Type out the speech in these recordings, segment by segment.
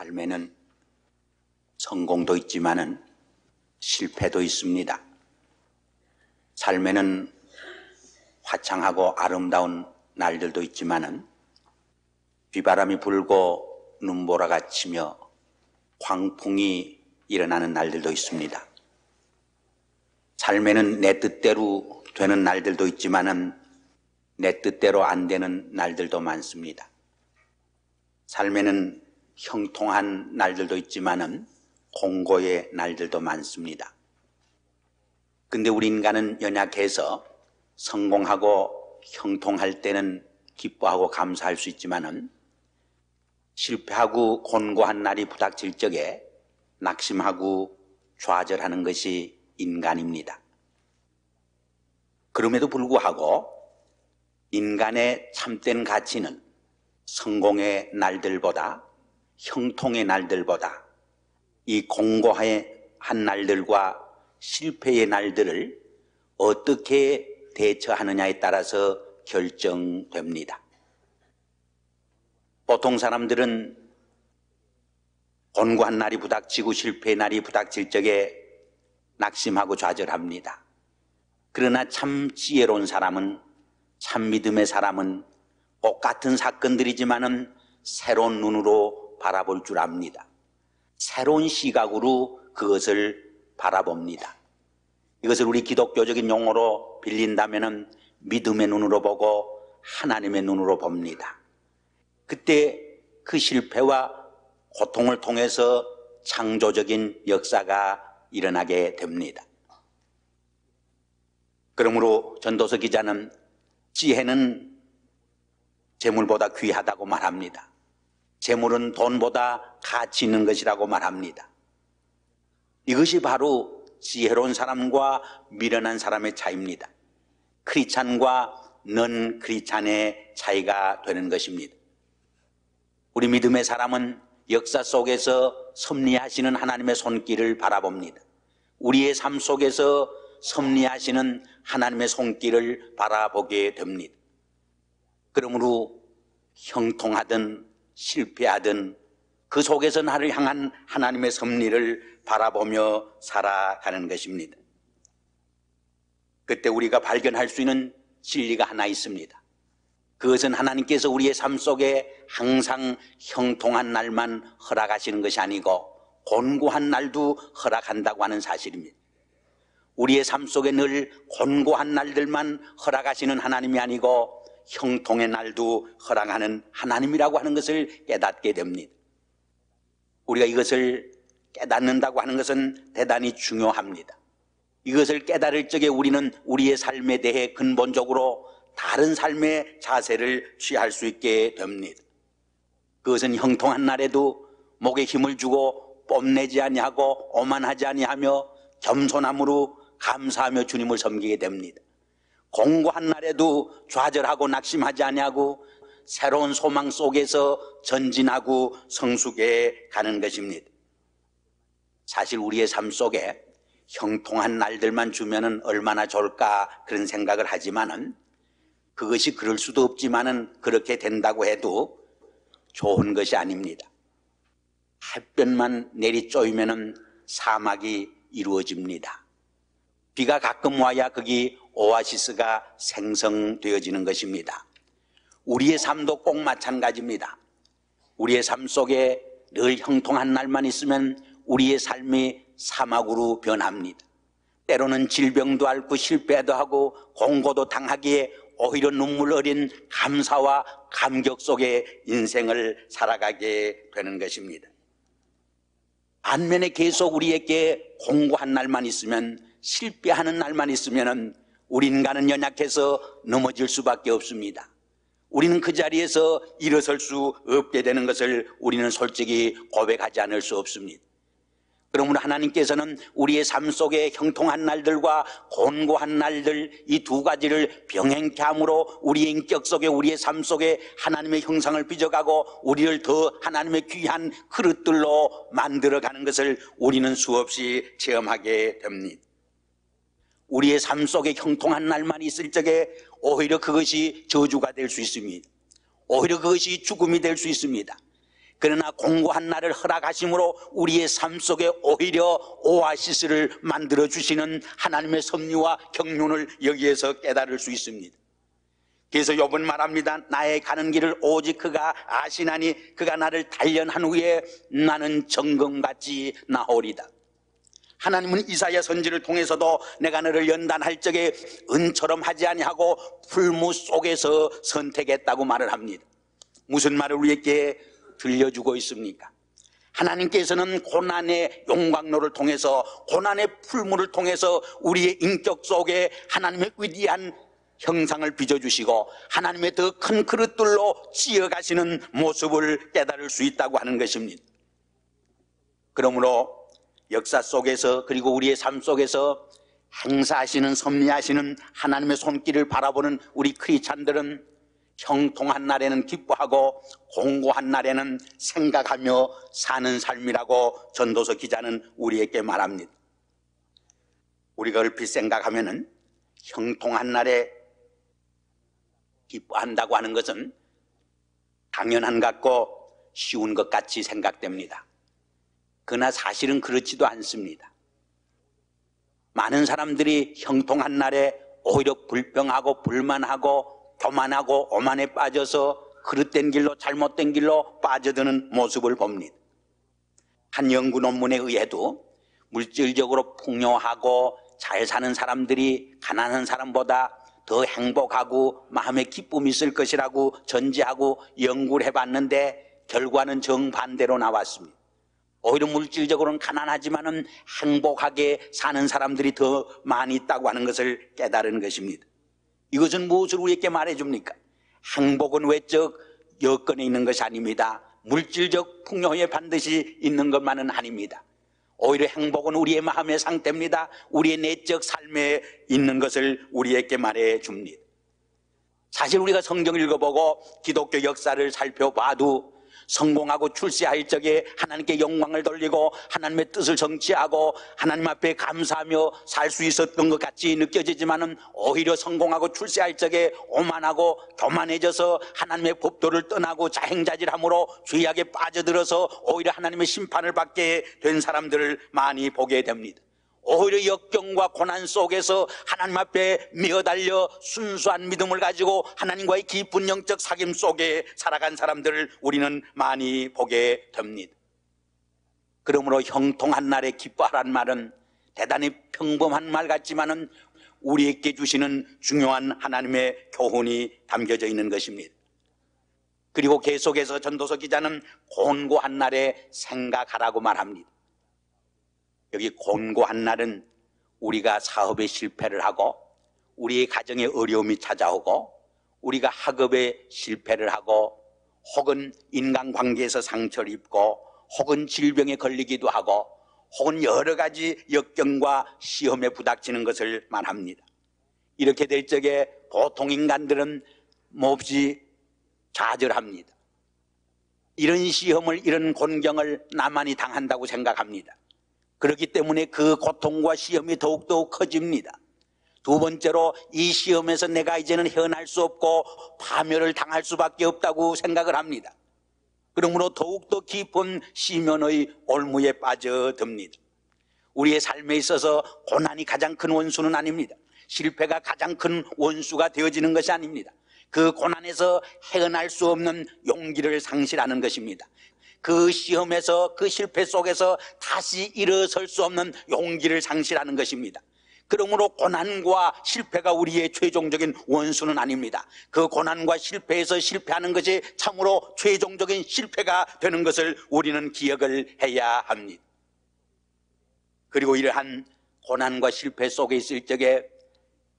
삶에는 성공도 있지만은 실패도 있습니다. 삶에는 화창하고 아름다운 날들도 있지만은 비바람이 불고 눈보라가 치며 광풍이 일어나는 날들도 있습니다. 삶에는 내 뜻대로 되는 날들도 있지만은 내 뜻대로 안 되는 날들도 많습니다. 삶에는 형통한 날들도 있지만은 공고의 날들도 많습니다. 근데 우리 인간은 연약해서 성공하고 형통할 때는 기뻐하고 감사할 수 있지만은 실패하고 곤고한 날이 부닥칠 적에 낙심하고 좌절하는 것이 인간입니다. 그럼에도 불구하고 인간의 참된 가치는 성공의 날들보다 형통의 날들보다 이 공고한 날들과 실패의 날들을 어떻게 대처하느냐에 따라서 결정됩니다. 보통 사람들은 곤고한 날이 부닥치고 실패의 날이 부닥칠 적에 낙심하고 좌절합니다. 그러나 참 지혜로운 사람은, 참 믿음의 사람은 똑같은 사건들이지만은 새로운 눈으로 바라볼 줄 압니다. 새로운 시각으로 그것을 바라봅니다. 이것을 우리 기독교적인 용어로 빌린다면은 믿음의 눈으로 보고 하나님의 눈으로 봅니다. 그때 그 실패와 고통을 통해서 창조적인 역사가 일어나게 됩니다. 그러므로 전도서 기자는 지혜는 재물보다 귀하다고 말합니다. 재물은 돈보다 가치 있는 것이라고 말합니다. 이것이 바로 지혜로운 사람과 미련한 사람의 차이입니다. 크리스찬과 넌 크리스찬의 차이가 되는 것입니다. 우리 믿음의 사람은 역사 속에서 섭리하시는 하나님의 손길을 바라봅니다. 우리의 삶 속에서 섭리하시는 하나님의 손길을 바라보게 됩니다. 그러므로 형통하든 실패하든 그 속에서 나를 향한 하나님의 섭리를 바라보며 살아가는 것입니다. 그때 우리가 발견할 수 있는 진리가 하나 있습니다. 그것은 하나님께서 우리의 삶 속에 항상 형통한 날만 허락하시는 것이 아니고 곤고한 날도 허락한다고 하는 사실입니다. 우리의 삶 속에 늘 곤고한 날들만 허락하시는 하나님이 아니고 형통의 날도 허락하는 하나님이라고 하는 것을 깨닫게 됩니다. 우리가 이것을 깨닫는다고 하는 것은 대단히 중요합니다. 이것을 깨달을 적에 우리는 우리의 삶에 대해 근본적으로 다른 삶의 자세를 취할 수 있게 됩니다. 그것은 형통한 날에도 목에 힘을 주고 뽐내지 아니하고 오만하지 아니하며 겸손함으로 감사하며 주님을 섬기게 됩니다. 공고한 날에도 좌절하고 낙심하지 아니하고 새로운 소망 속에서 전진하고 성숙해 가는 것입니다. 사실 우리의 삶 속에 형통한 날들만 주면은 얼마나 좋을까 그런 생각을 하지만은 그것이 그럴 수도 없지만은 그렇게 된다고 해도 좋은 것이 아닙니다. 햇볕만 내리 쪼이면은 사막이 이루어집니다. 비가 가끔 와야 거기 오아시스가 생성되어지는 것입니다. 우리의 삶도 꼭 마찬가지입니다. 우리의 삶 속에 늘 형통한 날만 있으면 우리의 삶이 사막으로 변합니다. 때로는 질병도 앓고 실패도 하고 공고도 당하기에 오히려 눈물 어린 감사와 감격 속에 인생을 살아가게 되는 것입니다. 반면에 계속 우리에게 공고한 날만 있으면, 실패하는 날만 있으면 우리 인간은 연약해서 넘어질 수밖에 없습니다. 우리는 그 자리에서 일어설 수 없게 되는 것을 우리는 솔직히 고백하지 않을 수 없습니다. 그러므로 하나님께서는 우리의 삶 속에 형통한 날들과 곤고한 날들, 이 두 가지를 병행케 함으로 우리의 인격 속에, 우리의 삶 속에 하나님의 형상을 빚어가고 우리를 더 하나님의 귀한 그릇들로 만들어가는 것을 우리는 수없이 체험하게 됩니다. 우리의 삶 속에 형통한 날만 있을 적에 오히려 그것이 저주가 될 수 있습니다. 오히려 그것이 죽음이 될 수 있습니다. 그러나 공고한 날을 허락하심으로 우리의 삶 속에 오히려 오아시스를 만들어주시는 하나님의 섭리와 경륜을 여기에서 깨달을 수 있습니다. 그래서 욥은 말합니다. 나의 가는 길을 오직 그가 아시나니 그가 나를 단련한 후에 나는 정금같이 나오리다. 하나님은 이사야 선지를 통해서도 내가 너를 연단할 적에 은처럼 하지 아니하고 풀무 속에서 선택했다고 말을 합니다. 무슨 말을 우리에게 들려주고 있습니까? 하나님께서는 고난의 용광로를 통해서, 고난의 풀무를 통해서 우리의 인격 속에 하나님의 위대한 형상을 빚어주시고 하나님의 더 큰 그릇들로 찌어가시는 모습을 깨달을 수 있다고 하는 것입니다. 그러므로 역사 속에서, 그리고 우리의 삶 속에서 행사하시는, 섭리하시는 하나님의 손길을 바라보는 우리 크리스찬들은 형통한 날에는 기뻐하고 공고한 날에는 생각하며 사는 삶이라고 전도서 기자는 우리에게 말합니다. 우리가 얼핏 생각하면은 형통한 날에 기뻐한다고 하는 것은 당연한 것 같고 쉬운 것 같이 생각됩니다. 그러나 사실은 그렇지도 않습니다. 많은 사람들이 형통한 날에 오히려 불평하고 불만하고 교만하고 오만에 빠져서 그릇된 길로, 잘못된 길로 빠져드는 모습을 봅니다. 한 연구 논문에 의해도 물질적으로 풍요하고 잘 사는 사람들이 가난한 사람보다 더 행복하고 마음에 기쁨이 있을 것이라고 전제하고 연구를 해봤는데 결과는 정반대로 나왔습니다. 오히려 물질적으로는 가난하지만은 행복하게 사는 사람들이 더 많이 있다고 하는 것을 깨달은 것입니다. 이것은 무엇을 우리에게 말해줍니까? 행복은 외적 여건에 있는 것이 아닙니다. 물질적 풍요에 반드시 있는 것만은 아닙니다. 오히려 행복은 우리의 마음의 상태입니다. 우리의 내적 삶에 있는 것을 우리에게 말해줍니다. 사실 우리가 성경을 읽어보고 기독교 역사를 살펴봐도 성공하고 출세할 적에 하나님께 영광을 돌리고 하나님의 뜻을 성취하고 하나님 앞에 감사하며 살 수 있었던 것 같이 느껴지지만은 오히려 성공하고 출세할 적에 오만하고 교만해져서 하나님의 법도를 떠나고 자행자질함으로 죄악에 빠져들어서 오히려 하나님의 심판을 받게 된 사람들을 많이 보게 됩니다. 오히려 역경과 고난 속에서 하나님 앞에 미어달려 순수한 믿음을 가지고 하나님과의 깊은 영적 사귐 속에 살아간 사람들을 우리는 많이 보게 됩니다. 그러므로 형통한 날에 기뻐하란 말은 대단히 평범한 말 같지만은 우리에게 주시는 중요한 하나님의 교훈이 담겨져 있는 것입니다. 그리고 계속해서 전도서 기자는 곤고한 날에 생각하라고 말합니다. 여기 곤고한 날은 우리가 사업에 실패를 하고 우리의 가정에 어려움이 찾아오고 우리가 학업에 실패를 하고 혹은 인간관계에서 상처를 입고 혹은 질병에 걸리기도 하고 혹은 여러 가지 역경과 시험에 부닥치는 것을 말합니다. 이렇게 될 적에 보통 인간들은 몹시 좌절합니다. 이런 시험을, 이런 곤경을 나만이 당한다고 생각합니다. 그렇기 때문에 그 고통과 시험이 더욱더 커집니다. 두 번째로 이 시험에서 내가 이제는 헤어날 수 없고 파멸을 당할 수밖에 없다고 생각을 합니다. 그러므로 더욱더 깊은 시면의 올무에 빠져듭니다. 우리의 삶에 있어서 고난이 가장 큰 원수는 아닙니다. 실패가 가장 큰 원수가 되어지는 것이 아닙니다. 그 고난에서 헤어날 수 없는 용기를 상실하는 것입니다. 그 시험에서, 그 실패 속에서 다시 일어설 수 없는 용기를 상실하는 것입니다. 그러므로 고난과 실패가 우리의 최종적인 원수는 아닙니다. 그 고난과 실패에서 실패하는 것이 참으로 최종적인 실패가 되는 것을 우리는 기억을 해야 합니다. 그리고 이러한 고난과 실패 속에 있을 적에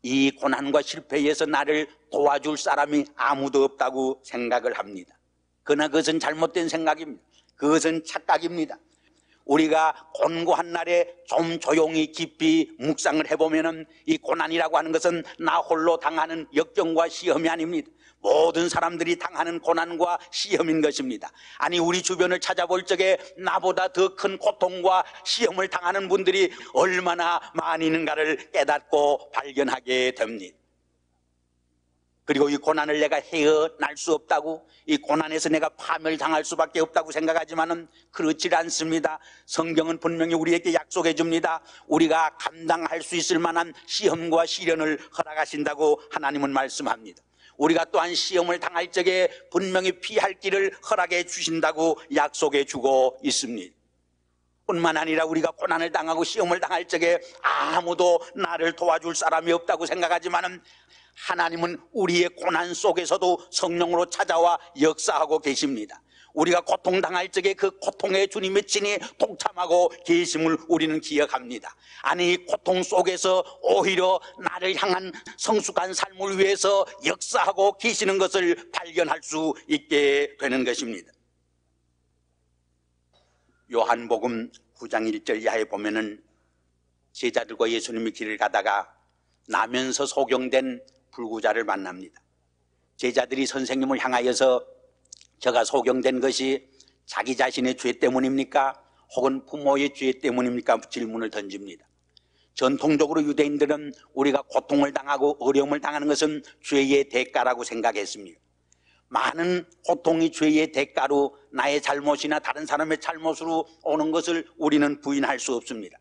이 고난과 실패에서 나를 도와줄 사람이 아무도 없다고 생각을 합니다. 그러나 그것은 잘못된 생각입니다. 그것은 착각입니다. 우리가 곤고한 날에 좀 조용히 깊이 묵상을 해보면은 이 고난이라고 하는 것은 나 홀로 당하는 역경과 시험이 아닙니다. 모든 사람들이 당하는 고난과 시험인 것입니다. 아니, 우리 주변을 찾아볼 적에 나보다 더 큰 고통과 시험을 당하는 분들이 얼마나 많이 있는가를 깨닫고 발견하게 됩니다. 그리고 이 고난을 내가 헤어날 수 없다고, 이 고난에서 내가 파멸당할 수밖에 없다고 생각하지만은 그렇지 않습니다. 성경은 분명히 우리에게 약속해 줍니다. 우리가 감당할 수 있을 만한 시험과 시련을 허락하신다고 하나님은 말씀합니다. 우리가 또한 시험을 당할 적에 분명히 피할 길을 허락해 주신다고 약속해 주고 있습니다. 뿐만 아니라 우리가 고난을 당하고 시험을 당할 적에 아무도 나를 도와줄 사람이 없다고 생각하지만은 하나님은 우리의 고난 속에서도 성령으로 찾아와 역사하고 계십니다. 우리가 고통당할 적에 그 고통에 주님의 친히 동참하고 계심을 우리는 기억합니다. 아니, 이 고통 속에서 오히려 나를 향한 성숙한 삶을 위해서 역사하고 계시는 것을 발견할 수 있게 되는 것입니다. 요한복음 9장 1절 이하에 보면은 제자들과 예수님이 길을 가다가 나면서 소경된 불구자를 만납니다. 제자들이 선생님을 향하여서 저가 소경된 것이 자기 자신의 죄 때문입니까? 혹은 부모의 죄 때문입니까? 질문을 던집니다. 전통적으로 유대인들은 우리가 고통을 당하고 어려움을 당하는 것은 죄의 대가라고 생각했습니다. 많은 고통이 죄의 대가로 나의 잘못이나 다른 사람의 잘못으로 오는 것을 우리는 부인할 수 없습니다.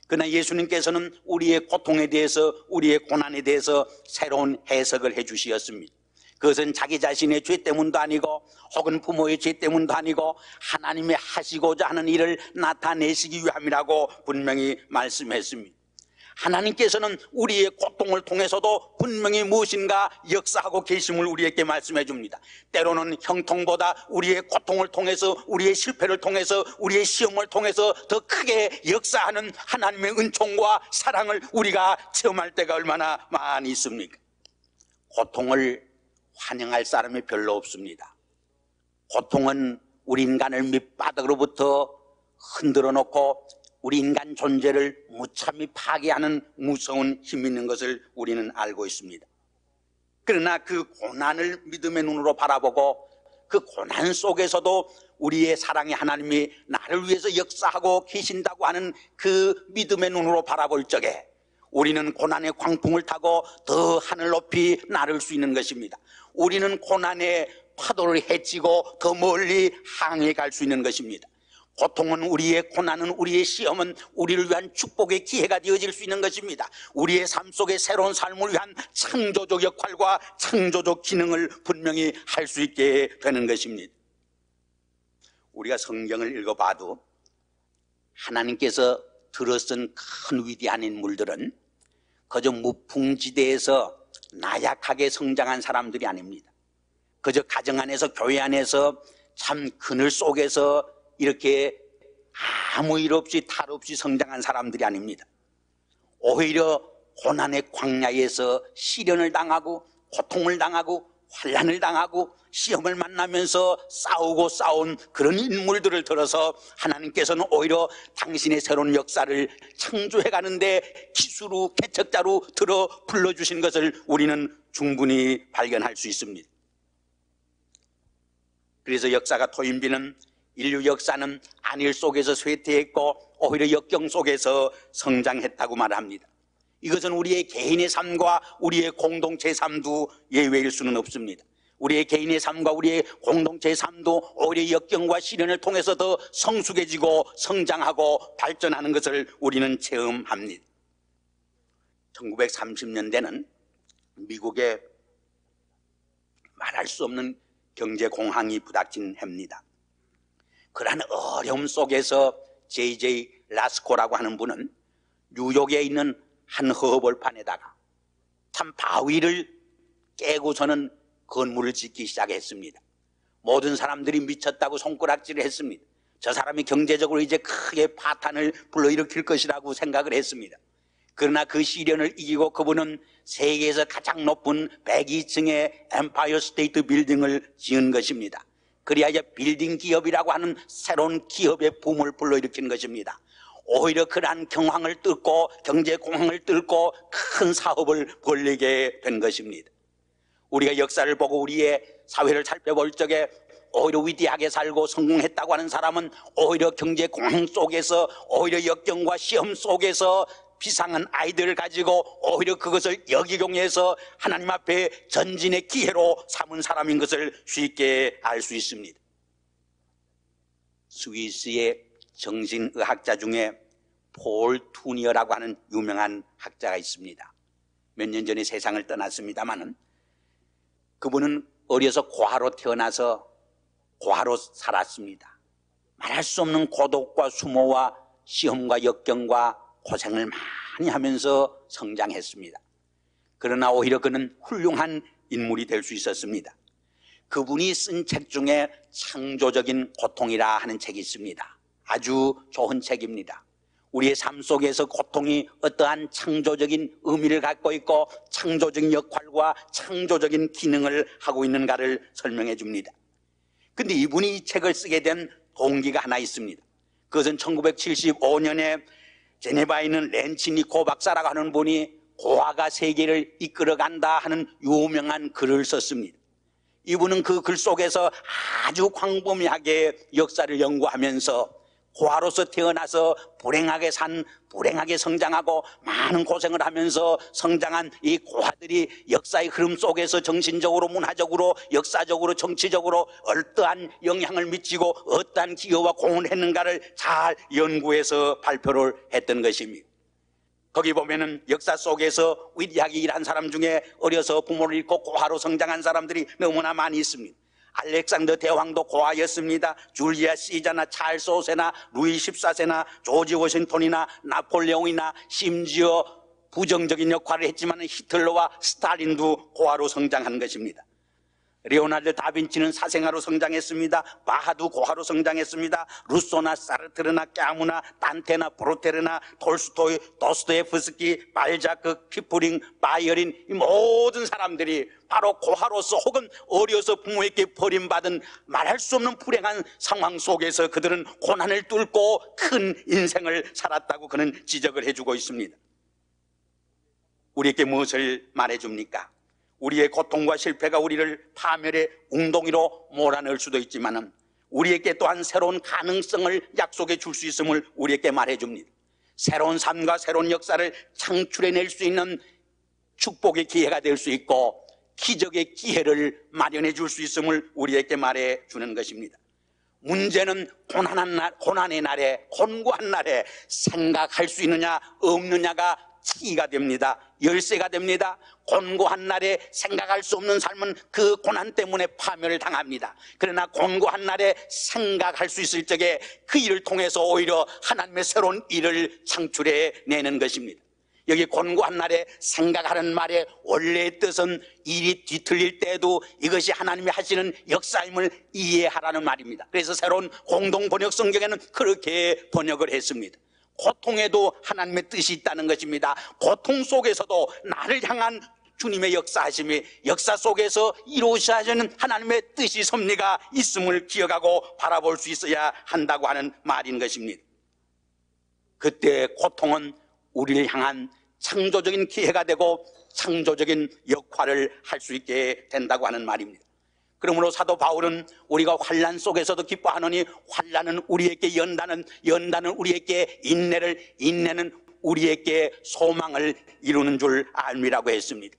그러나 예수님께서는 우리의 고통에 대해서, 우리의 고난에 대해서 새로운 해석을 해 주시었습니다. 그것은 자기 자신의 죄 때문도 아니고 혹은 부모의 죄 때문도 아니고 하나님의 하시고자 하는 일을 나타내시기 위함이라고 분명히 말씀했습니다. 하나님께서는 우리의 고통을 통해서도 분명히 무엇인가 역사하고 계심을 우리에게 말씀해 줍니다. 때로는 형통보다 우리의 고통을 통해서, 우리의 실패를 통해서, 우리의 시험을 통해서 더 크게 역사하는 하나님의 은총과 사랑을 우리가 체험할 때가 얼마나 많이 있습니까? 고통을 환영할 사람이 별로 없습니다. 고통은 우리 인간을 밑바닥으로부터 흔들어 놓고 우리 인간 존재를 무참히 파괴하는 무서운 힘이 있는 것을 우리는 알고 있습니다. 그러나 그 고난을 믿음의 눈으로 바라보고 그 고난 속에서도 우리의 사랑의 하나님이 나를 위해서 역사하고 계신다고 하는 그 믿음의 눈으로 바라볼 적에 우리는 고난의 광풍을 타고 더 하늘 높이 나를 수 있는 것입니다. 우리는 고난의 파도를 헤치고 더 멀리 항해 갈 수 있는 것입니다. 고통은, 우리의 고난은, 우리의 시험은 우리를 위한 축복의 기회가 되어질 수 있는 것입니다. 우리의 삶 속에 새로운 삶을 위한 창조적 역할과 창조적 기능을 분명히 할 수 있게 되는 것입니다. 우리가 성경을 읽어봐도 하나님께서 들어쓴 큰 위대한 인물들은 그저 무풍지대에서 나약하게 성장한 사람들이 아닙니다. 그저 가정 안에서, 교회 안에서 참 그늘 속에서 이렇게 아무 일 없이 탈 없이 성장한 사람들이 아닙니다. 오히려 고난의 광야에서 시련을 당하고 고통을 당하고 환난을 당하고 시험을 만나면서 싸우고 싸운 그런 인물들을 들어서 하나님께서는 오히려 당신의 새로운 역사를 창조해 가는데 기수로, 개척자로 들어 불러주신 것을 우리는 충분히 발견할 수 있습니다. 그래서 역사가 토인비는 인류 역사는 안일 속에서 쇠퇴했고 오히려 역경 속에서 성장했다고 말합니다. 이것은 우리의 개인의 삶과 우리의 공동체의 삶도 예외일 수는 없습니다. 우리의 개인의 삶과 우리의 공동체의 삶도 오히려 역경과 시련을 통해서 더 성숙해지고 성장하고 발전하는 것을 우리는 체험합니다. 1930년대는 미국에 말할 수 없는 경제 공황이 부닥친 해입니다. 그러한 어려움 속에서 J.J. 라스코라고 하는 분은 뉴욕에 있는 한 허벌판에다가 참 바위를 깨고서는 건물을 짓기 시작했습니다. 모든 사람들이 미쳤다고 손가락질을 했습니다. 저 사람이 경제적으로 이제 크게 파탄을 불러일으킬 것이라고 생각을 했습니다. 그러나 그 시련을 이기고 그분은 세계에서 가장 높은 102층의 엠파이어 스테이트 빌딩을 지은 것입니다. 그래야 이제 빌딩 기업이라고 하는 새로운 기업의 붐을 불러일으킨 것입니다. 오히려 그러한 경황을 뚫고, 경제 공황을 뚫고 큰 사업을 벌리게 된 것입니다. 우리가 역사를 보고 우리의 사회를 살펴볼 적에 오히려 위대하게 살고 성공했다고 하는 사람은 오히려 경제 공황 속에서, 오히려 역경과 시험 속에서 비상한 아이들을 가지고 오히려 그것을 역이용해서 하나님 앞에 전진의 기회로 삼은 사람인 것을 쉽게 알 수 있습니다. 스위스의 정신의학자 중에 폴 투니어라고 하는 유명한 학자가 있습니다. 몇 년 전에 세상을 떠났습니다마는 그분은 어려서 고아로 태어나서 고아로 살았습니다. 말할 수 없는 고독과 수모와 시험과 역경과 고생을 많이 하면서 성장했습니다. 그러나 오히려 그는 훌륭한 인물이 될 수 있었습니다. 그분이 쓴 책 중에 창조적인 고통이라 하는 책이 있습니다. 아주 좋은 책입니다. 우리의 삶 속에서 고통이 어떠한 창조적인 의미를 갖고 있고 창조적인 역할과 창조적인 기능을 하고 있는가를 설명해 줍니다. 근데 이분이 이 책을 쓰게 된 동기가 하나 있습니다. 그것은 1975년에 제네바에 있는 렌치니코 박사라고 하는 분이 고아가 세계를 이끌어간다 하는 유명한 글을 썼습니다. 이분은 그 글 속에서 아주 광범위하게 역사를 연구하면서 고아로서 태어나서 불행하게 성장하고 많은 고생을 하면서 성장한 이 고아들이 역사의 흐름 속에서 정신적으로, 문화적으로, 역사적으로, 정치적으로 어떠한 영향을 미치고 어떠한 기여와 공헌을 했는가를 잘 연구해서 발표를 했던 것입니다. 거기 보면은 역사 속에서 위대하게 일한 사람 중에 어려서 부모를 잃고 고아로 성장한 사람들이 너무나 많이 있습니다. 알렉산더 대왕도 고아였습니다. 줄리아 시자나 찰스 5세나 루이 14세나 조지 워싱턴이나 나폴레옹이나 심지어 부정적인 역할을 했지만 히틀러와 스탈린도 고아로 성장한 것입니다. 레오나르도 다빈치는 사생아로 성장했습니다. 바하도 고아로 성장했습니다. 루소나 사르트르나 까무나 단테나 브로테르나 톨스토이, 도스토예프스키, 발자크, 키프링, 바이어린, 이 모든 사람들이 바로 고아로서 혹은 어려서 부모에게 버림받은 말할 수 없는 불행한 상황 속에서 그들은 고난을 뚫고 큰 인생을 살았다고 그는 지적을 해주고 있습니다. 우리에게 무엇을 말해줍니까? 우리의 고통과 실패가 우리를 파멸의 웅덩이로 몰아넣을 수도 있지만 우리에게 또한 새로운 가능성을 약속해 줄 수 있음을 우리에게 말해줍니다. 새로운 삶과 새로운 역사를 창출해낼 수 있는 축복의 기회가 될 수 있고 기적의 기회를 마련해 줄 수 있음을 우리에게 말해주는 것입니다. 문제는 고난의 날에, 곤고한 날에 생각할 수 있느냐 없느냐가 키가 됩니다. 열쇠가 됩니다. 곤고한 날에 생각할 수 없는 삶은 그 고난 때문에 파멸을 당합니다. 그러나 곤고한 날에 생각할 수 있을 적에 그 일을 통해서 오히려 하나님의 새로운 일을 창출해내는 것입니다. 여기 곤고한 날에 생각하는 말의 원래의 뜻은 일이 뒤틀릴 때에도 이것이 하나님이 하시는 역사임을 이해하라는 말입니다. 그래서 새로운 공동번역 성경에는 그렇게 번역을 했습니다. 고통에도 하나님의 뜻이 있다는 것입니다. 고통 속에서도 나를 향한 주님의 역사하심이 역사 속에서 이루어져야 하는 하나님의 뜻이 섭리가 있음을 기억하고 바라볼 수 있어야 한다고 하는 말인 것입니다. 그때 고통은 우리를 향한 창조적인 기회가 되고 창조적인 역할을 할 수 있게 된다고 하는 말입니다. 그러므로 사도 바울은 우리가 환난 속에서도 기뻐하노니 환난은 우리에게 연단은 우리에게 인내는 우리에게 소망을 이루는 줄 알미라고 했습니다.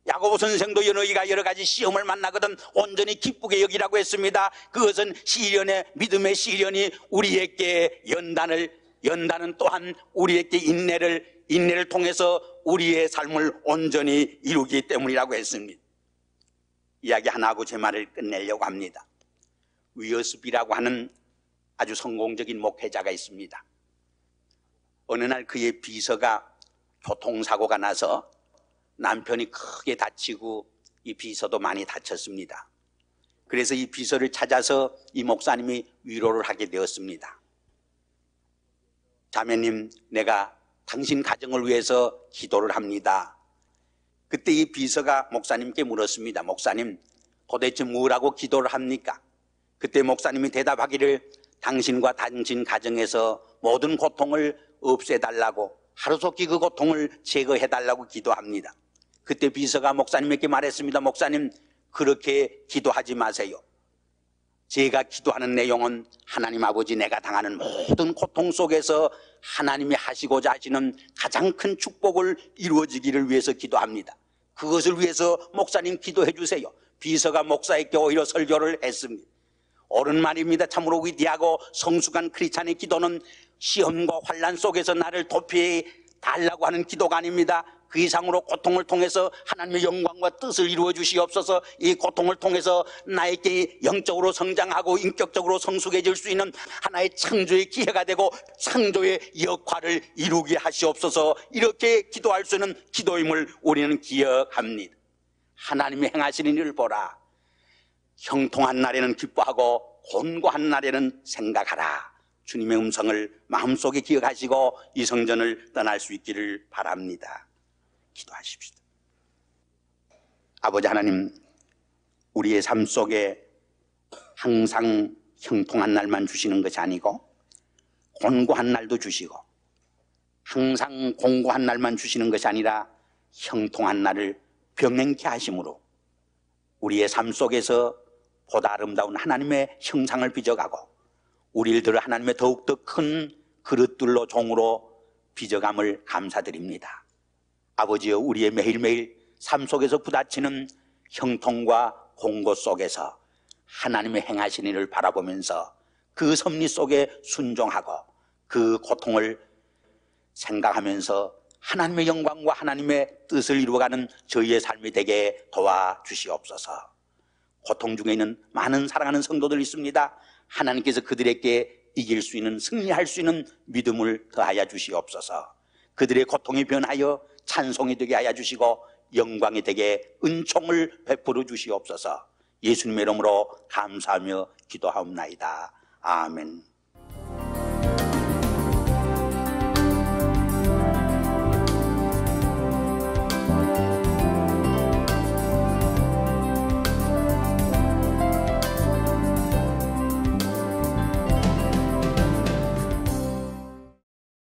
야고보 선생도 너희가 여러 가지 시험을 만나거든 온전히 기쁘게 여기라고 했습니다. 그것은 시련의 믿음의 시련이 우리에게 연단은 또한 우리에게 인내를 통해서 우리의 삶을 온전히 이루기 때문이라고 했습니다. 이야기 하나 하고 제 말을 끝내려고 합니다. 위어스비라고 하는 아주 성공적인 목회자가 있습니다. 어느 날 그의 비서가 교통사고가 나서 남편이 크게 다치고 이 비서도 많이 다쳤습니다. 그래서 이 비서를 찾아서 이 목사님이 위로를 하게 되었습니다. 자매님, 내가 당신 가정을 위해서 기도를 합니다. 그때 이 비서가 목사님께 물었습니다. 목사님, 도대체 뭐라고 기도를 합니까? 그때 목사님이 대답하기를 당신과 당신 가정에서 모든 고통을 없애달라고, 하루속히 그 고통을 제거해달라고 기도합니다. 그때 비서가 목사님에게 말했습니다. 목사님, 그렇게 기도하지 마세요. 제가 기도하는 내용은 하나님 아버지 내가 당하는 모든 고통 속에서 하나님이 하시고자 하시는 가장 큰 축복을 이루어지기를 위해서 기도합니다. 그것을 위해서 목사님 기도해 주세요. 비서가 목사에게 오히려 설교를 했습니다. 옳은 말입니다. 참으로 위대하고 성숙한 크리스찬의 기도는 시험과 환난 속에서 나를 도피해 달라고 하는 기도가 아닙니다. 그 이상으로 고통을 통해서 하나님의 영광과 뜻을 이루어 주시옵소서. 이 고통을 통해서 나에게 영적으로 성장하고 인격적으로 성숙해질 수 있는 하나의 창조의 기회가 되고 창조의 역할을 이루게 하시옵소서. 이렇게 기도할 수 있는 기도임을 우리는 기억합니다. 하나님이 행하시는 일을 보라. 형통한 날에는 기뻐하고 곤고한 날에는 생각하라. 주님의 음성을 마음속에 기억하시고 이 성전을 떠날 수 있기를 바랍니다. 기도하십시다. 아버지 하나님, 우리의 삶 속에 항상 형통한 날만 주시는 것이 아니고 곤고한 날도 주시고, 항상 곤고한 날만 주시는 것이 아니라 형통한 날을 병행케 하심으로 우리의 삶 속에서 보다 아름다운 하나님의 형상을 빚어가고 우리를 하나님의 더욱더 큰 그릇들로 종으로 빚어감을 감사드립니다. 아버지여, 우리의 매일매일 삶 속에서 부딪히는 형통과 공고 속에서 하나님의 행하신 일을 바라보면서 그 섭리 속에 순종하고 그 고통을 생각하면서 하나님의 영광과 하나님의 뜻을 이루어가는 저희의 삶이 되게 도와주시옵소서. 고통 중에는 많은 사랑하는 성도들 있습니다. 하나님께서 그들에게 이길 수 있는, 승리할 수 있는 믿음을 더하여 주시옵소서. 그들의 고통이 변하여 찬송이 되게 하여 주시고 영광이 되게 은총을 베풀어 주시옵소서. 예수님의 이름으로 감사하며 기도하옵나이다. 아멘.